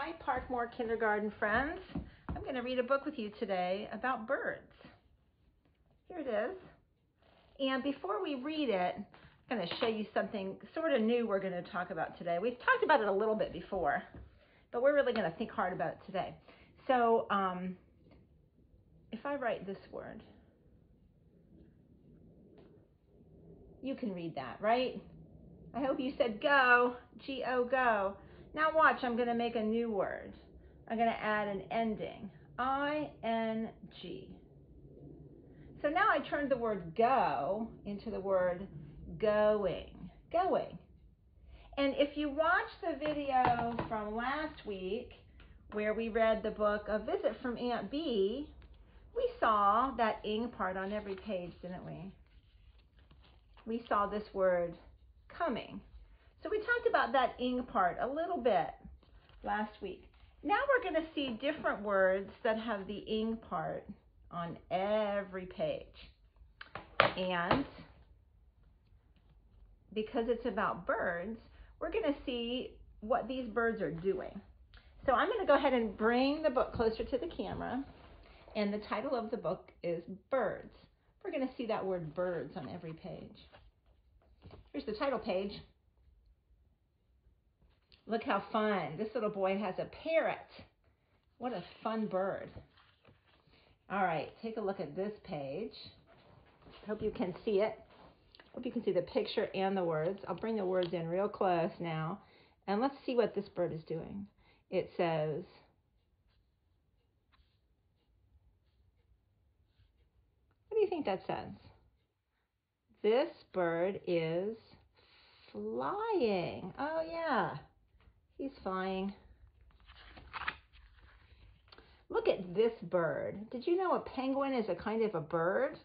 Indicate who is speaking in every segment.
Speaker 1: Hi, Parkmore Kindergarten friends. I'm going to read a book with you today about birds. Here it is. And before we read it, I'm going to show you something sort of new we're going to talk about today. We've talked about it a little bit before, but we're really going to think hard about it today. So if I write this word, you can read that, right? I hope you said go, G-O, go. Now watch, I'm going to make a new word. I'm going to add an ending, I-N-G. So now I turned the word go into the word going, going. And if you watched the video from last week where we read the book A Visit from Aunt Bee, we saw that ing part on every page, didn't we? We saw this word coming. So we talked about that ing part a little bit last week. Now we're going to see different words that have the ing part on every page. And because it's about birds, we're going to see what these birds are doing. So I'm going to go ahead and bring the book closer to the camera. And the title of the book is Birds. We're going to see that word birds on every page. Here's the title page. Look how fun. This little boy has a parrot. What a fun bird. All right, take a look at this page. Hope you can see it. Hope you can see the picture and the words. I'll bring the words in real close now. And let's see what this bird is doing. It says, what do you think that says? This bird is flying. Oh yeah, he's flying. Look at this bird. Did you know a penguin is a kind of a bird?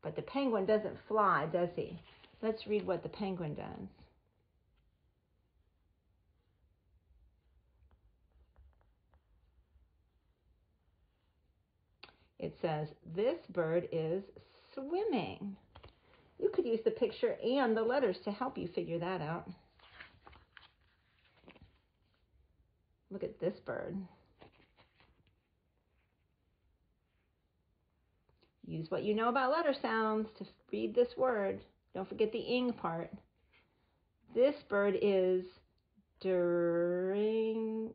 Speaker 1: But the penguin doesn't fly, does he? Let's read what the penguin does. It says, this bird is swimming. You could use the picture and the letters to help you figure that out. Look at this bird. Use what you know about letter sounds to read this word. Don't forget the ing part. This bird is drinking.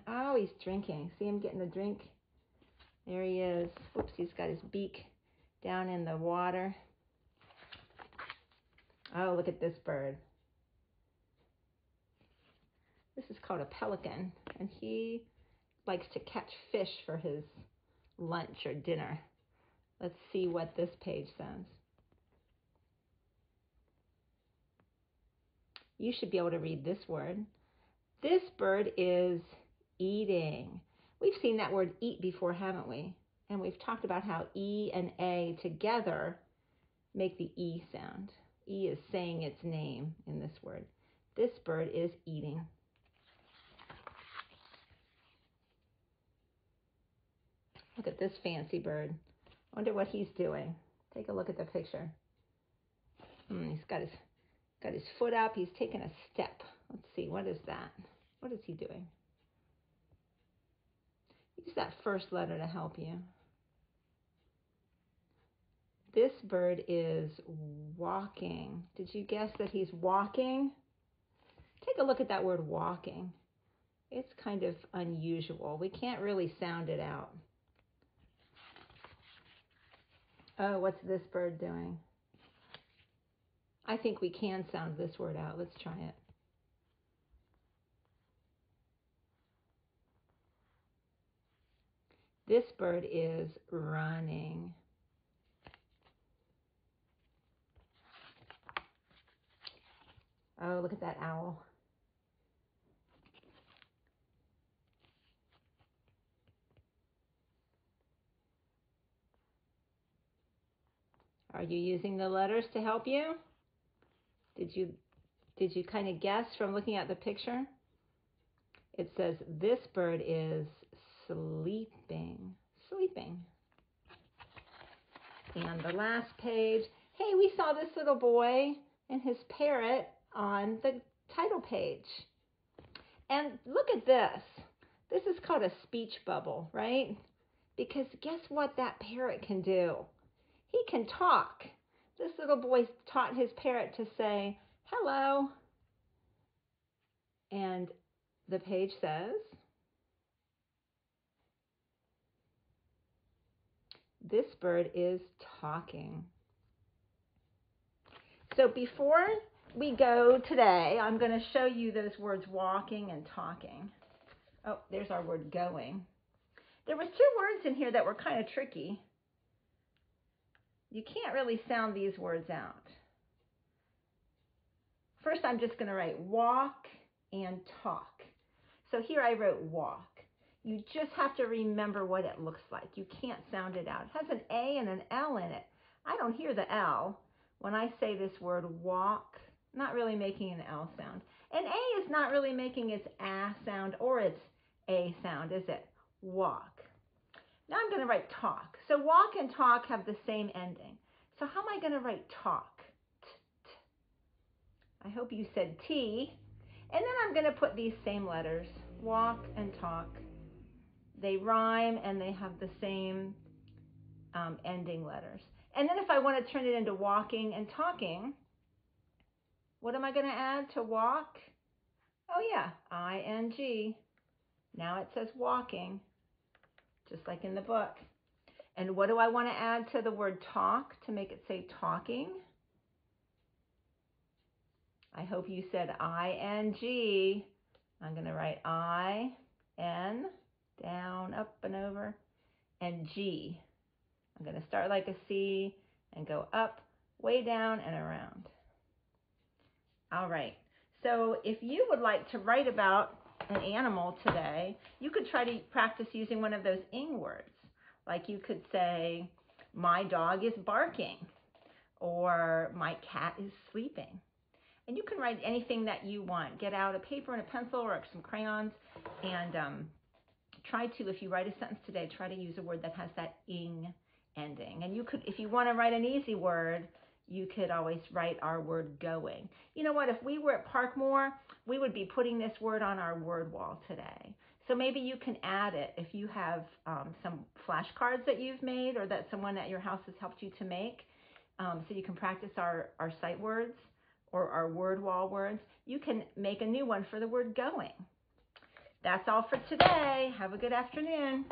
Speaker 1: Oh, he's drinking. See him getting a drink? There he is. Whoops, he's got his beak down in the water. Oh, look at this bird. This is called a pelican, and he likes to catch fish for his lunch or dinner. Let's see what this page says. You should be able to read this word. This bird is eating. We've seen that word eat before, haven't we? And we've talked about how E and A together make the E sound. E is saying its name in this word. This bird is eating. Look at this fancy bird. I wonder what he's doing. Take a look at the picture. He's got his foot up. He's taking a step. Let's see, what is that? What is he doing? Use that first letter to help you. This bird is walking. Did you guess that he's walking? Take a look at that word walking. It's kind of unusual. We can't really sound it out. Oh, what's this bird doing? I think we can sound this word out. Let's try it. This bird is running. Oh, look at that owl. Are you using the letters to help you? Did you kind of guess from looking at the picture? It says this bird is sleeping. Sleeping. And the last page. Hey, we saw this little boy and his parrot on the title page. And look at this. This is called a speech bubble, right? Because guess what that parrot can do? He can talk. This little boy taught his parrot to say, hello. And the page says, this bird is talking. So before we go today, I'm going to show you those words walking and talking. Oh, there's our word going. There was 2 words in here that were kind of tricky. You can't really sound these words out. First, I'm just going to write walk and talk. So here I wrote walk. You just have to remember what it looks like. You can't sound it out. It has an A and an L in it. I don't hear the L when I say this word walk. Not really making an L sound. An A is not really making its A sound or its A sound, is it? Walk. Now I'm going to write talk. So walk and talk have the same ending. So how am I going to write talk? T-t. I hope you said T. And then I'm going to put these same letters, walk and talk. They rhyme and they have the same ending letters. And then if I want to turn it into walking and talking, what am I going to add to walk? Oh yeah, ing. Now it says walking, just like in the book. And what do I want to add to the word talk to make it say talking? I hope you said ing. I'm going to write I-N, down, up and over, and G. I'm going to start like a C and go up, way down, and around. All right. So if you would like to write about an animal today, you could try to practice using one of those ing words. Like you could say, my dog is barking, or my cat is sleeping. And you can write anything that you want. Get out a paper and a pencil or some crayons and try to, if you write a sentence today, try to use a word that has that ing ending. And you could, if you want to write an easy word, you could always write our word going. You know what, if we were at Parkmore, we would be putting this word on our word wall today. So maybe you can add it if you have some flashcards that you've made or that someone at your house has helped you to make, so you can practice our sight words or our word wall words. You can make a new one for the word going. That's all for today. Have a good afternoon.